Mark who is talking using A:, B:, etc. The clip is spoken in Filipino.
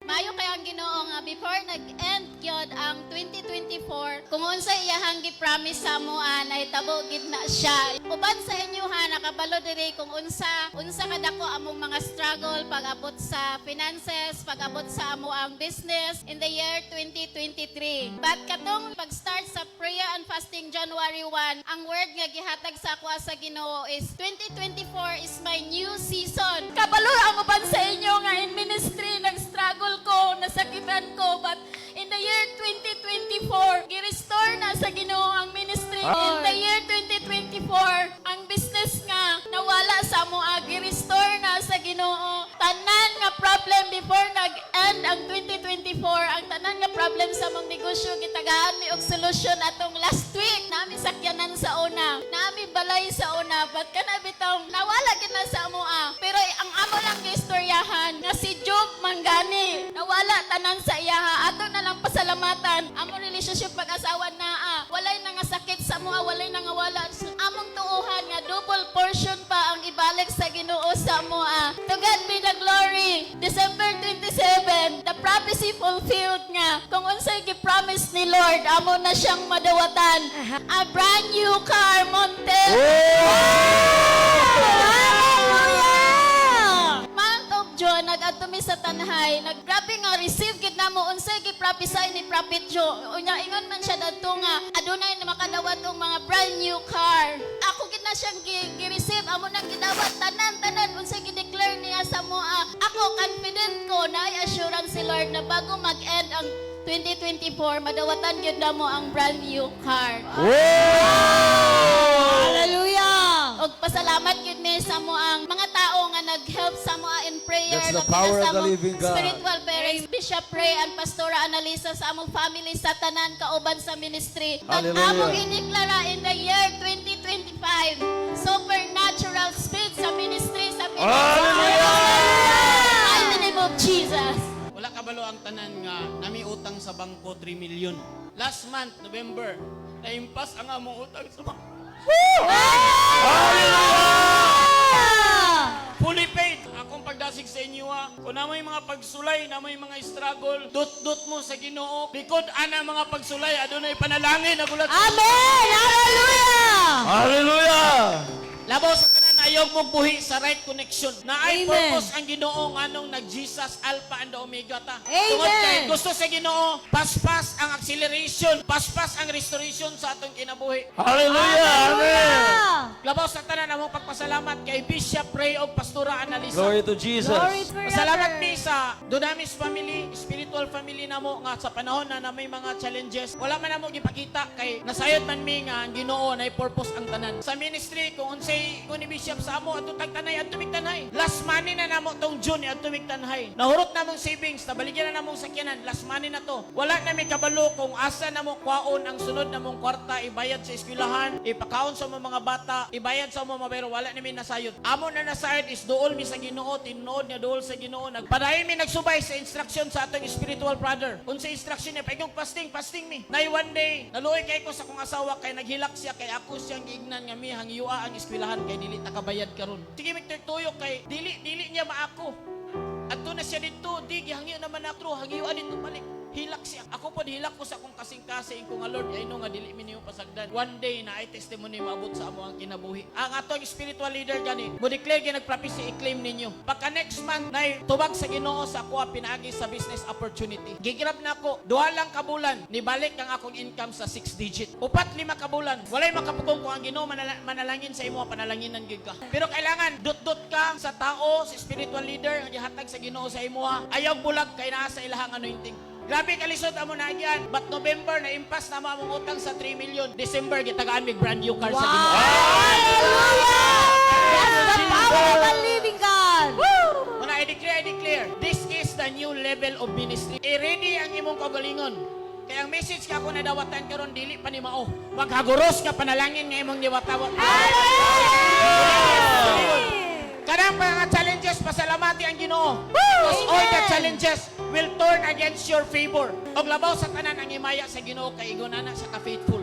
A: Maayo kay ang Ginoo nga before nag-end gyud ang 2024, kung unsa iyahang gi-promise sa amoa nahitabo gid na siya. Uban sa inyo ha, nakabalo diri kung unsa kadako among mga struggle pag-abot sa finances, pag-abot sa amoang business in the year 2023. But katong pag-start sa prayer and fasting January 1, ang word nga gihatag sa ako sa Ginoo is 2024 is my new season. Kabalo ang uban sa inyo nga in ministry nag-struggle ko, nasakitan ko, but in the year 2024, gi-restore na sa Ginoo ang ministry. In the year 2024, ang business nga nawala sa mo, gi-restore na sa Ginoo. Tanan nga problem before nag-end ang 2024, ang tanan nga problem sa mong negosyo gitagaan mi og solusyon atong last week. Nami sakyanan sa una, nami balay sa una, but kana bitaw nawala gid na sa mo. Pero ang amo lang giistoryahan nga si Job Mangani, nawala tanan sa iyaha. Ato na lang pasalamatan. Among relationship pag-asawa na walay na nga sakit sa mua, walay na nga wala. Among tuuhan nga double portion pa ang ibalik sa Ginoo sa mua. To God be the glory. December 27, the prophecy fulfilled nga. Kung unsay gi-promise ni Lord, amo na siyang madawatan. A brand new car, Montes. John, nag-atumi sa tanhay, naggrabe nga receive gid namo unsay gi-prophesy ni Prophet Joe. Unya ingon man siya dadto nga adunay na makadawat og mga brand new car. Ako gid na siyang gi-receive, amo nang gidawat tanan unsay gi-declare niya sa moa. Ako confident ko na assurance si Lord na bago mag-end ang 2024 madawatan gyud namo ang brand new car.
B: Hallelujah!
A: Og pasalamat gyud mi sa mo ang mga tao nga nag-help sa mo in prayer.
C: That's the power of the living God.
A: Spiritual parents, Bishop Ray and Pastora Analisa sa among family sa tanan kauban sa ministry. At
C: Hallelujah.
A: among iniklara in the year 2025, supernatural speed sa ministry sa
C: Hallelujah!
A: in the name of Jesus.
D: Wala kabalo ang tanan nga nami utang sa bangko 3 million. Last month, November, naimpas ang among utang sa bangko. Fully paid. Akong pagdasig sa inyo kung na may mga pagsulay, na may mga struggle, dot mo sa Ginoo. Bikod ana mga pagsulay, adunay panalangin nagulat.
B: Amen! Hallelujah!
C: Hallelujah!
D: Labaw sa tanan ayog mong buhi sa right connection. Na ay
B: Amen.
D: purpose ang Ginoo nganong nag-Jesus Alpha and Omega ta.
B: Amen.
D: Tungod kay gusto sa Ginoo, paspas ang acceleration, paspas ang restoration sa atong kinabuhi.
C: Hallelujah! Amen!
D: Labaw sa tanan among pagpasalamat kay Bishop Ray o Pastora Analisa.
C: Glory to Jesus.
B: Glory forever.
D: Pasalamat mi sa Dunamis family, spiritual family namo nga sa panahon na may mga challenges. Wala man namo gipakita kay nasayod man mi nga ang Ginoo nay purpose ang tanan. Sa ministry kung unsay ni Bishop sa amo ato tagtanay at tumigtanay. Last money na namo tong June at tumigtanay. Nahurot namong savings, nabaligyan na namong sakyanan. Last money na to. Wala na mi kabalo kung asa namo kwaon ang sunod namong kwarta ibayad sa eskwelahan, ipakaon sa mga bata, ibayad sa mga pero wala na mi nasayod. Amo na nasayod is duol mi sa Ginoo, tinuod niya duol sa Ginoo. Nagpadayon mi nagsubay sa instruction sa atong spiritual brother. Unsa instruction niya paigong fasting mi. Nay one day, naluoy kay ko sa kong asawa kay naghilak siya kay ako siyang giignan nga mi hangiwa ang eskwelahan kay dili ta kabayad karon. Sige magtuyok kay dili niya maako. Adto na siya dito, di gihangyo naman ako, hangyo dito balik. Hilak siya. Ako po hilak ko sa akong kasing-kasing ko nga Lord, ay no nga dili mi niyo pasagdan. One day na ay testimony maabot sa amo ang kinabuhi. Ang atong spiritual leader gani, mo declare gyud nagprophecy i-claim ninyo. Pagka next month nay tubag sa Ginoo sa ako pinaagi sa business opportunity. Gigrab na ako, duha lang ka bulan, nibalik ang akong income sa 6 digit. Upat 5 ka bulan. Walay makapugong ko ang Ginoo manalangin sa imo, panalanginan gyud ka. Pero kailangan dot ka sa tao, sa spiritual leader nga gihatag sa Ginoo sa imo. Ayaw bulag kay naa sa ilahang anointing. Grabe kalisod amo na yan. But November na impas na among utang sa 3 million. December gitagaan mig brand new car sa Ginoo.
B: Hallelujah! That's the power of the living God!
D: Muna I declare, this is the new level of ministry. I-ready ang imong kagalingon. Kaya ang message ka ako na dawatan karon dili pa ni mao. Maghaguros ka panalangin nga imong diwatawat. Kanang mga challenges, pasalamati ang Ginoo. Because all the challenges will turn against your favor. Og labaw sa tanan ang himaya sa Ginoo kay igonana sa ka-faithful.